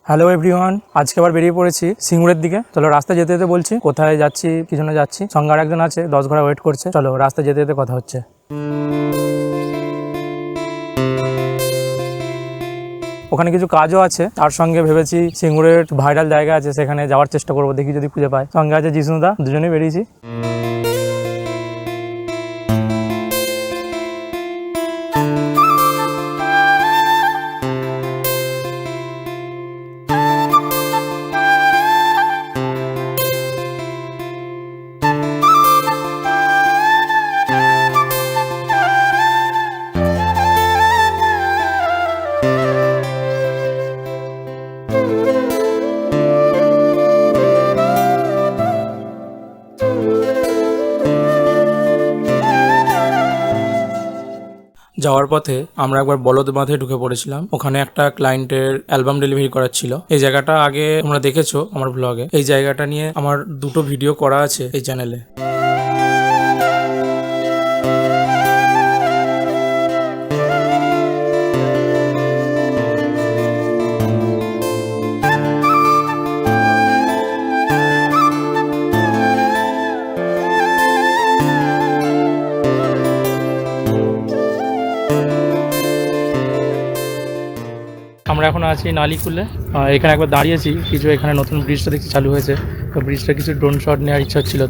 Hello everyone, আজকে আবার বেরিয়ে পড়েছি সিঙ্গুরের দিকে। চলো রাস্তা যেতে যেতে বলছি কোথায় যাচ্ছি, কি জন্য যাচ্ছি। সঙ্গে আর একজন আছে, 10 ঘোড়া ওয়েট করছে। চলো রাস্তা যেতে যেতে কথা হচ্ছে। ওখানে কিছু কাজও আছে, তার সঙ্গে ভেবেছি সিঙ্গুরের ভাইরাল জায়গা আছে, সেখানে যাওয়ার চেষ্টা করবো, দেখি যদি খুঁজে পাই। সঙ্গে আছে জিষ্ণুদা, দুজনেই বেরিয়েছি। যাওয়ার পথে আমরা একবার বলদ বাঁধে ঢুকে পড়েছিলাম। ওখানে একটা ক্লায়েন্টের অ্যালবাম ডেলিভারি করার ছিল। এই জায়গাটা আগে তোমরা দেখেছো আমার ব্লগে। এই জায়গাটা নিয়ে আমার 2টো ভিডিও করা আছে এই চ্যানেলে। আমরা এখন আছি নালিকুলে। এখানে একবার দাঁড়িয়েছি, কিছু এখানে নতুন ব্রিজটা দেখছি চালু হয়েছে, তো ব্রিজটা কিছু ড্রোন শট নেওয়ার ইচ্ছা ছিল।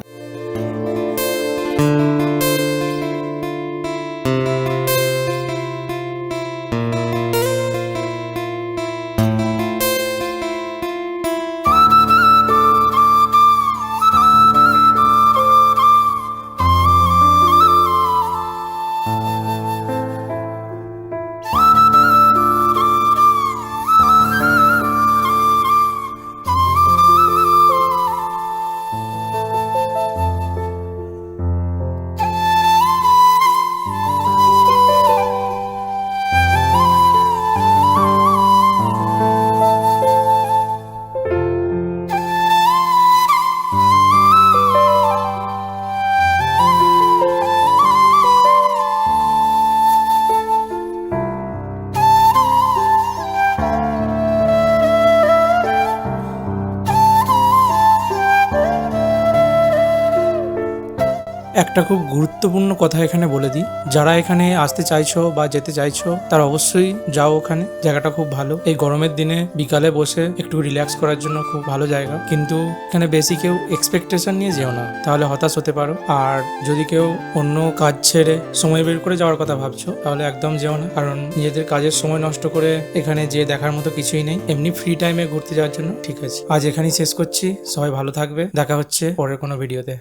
একটা খুব গুরুত্বপূর্ণ কথা এখানে বলে দিই, যারা এখানে আসতে চাইছো বা যেতে চাইছো তারা অবশ্যই যাও ওখানে। জায়গাটা খুব ভালো, এই গরমের দিনে বিকালে বসে একটু রিল্যাক্স করার জন্য খুব ভালো জায়গা। কিন্তু এখানে বেশি কেউ এক্সপেকটেশন নিয়ে যেও না, তাহলে হতাশ হতে পারো। আর যদি কেউ অন্য কাজ ছেড়ে সময় বের করে যাওয়ার কথা ভাবছো, তাহলে একদম যেও না, কারণ নিজেদের কাজের সময় নষ্ট করে এখানে যে দেখার মতো কিছুই নেই। এমনি ফ্রি টাইমে ঘুরতে যাওয়ার জন্য ঠিক আছে। আজ এখানেই শেষ করছি, সবাই ভালো থাকবে, দেখা হচ্ছে পরের কোনো ভিডিওতে।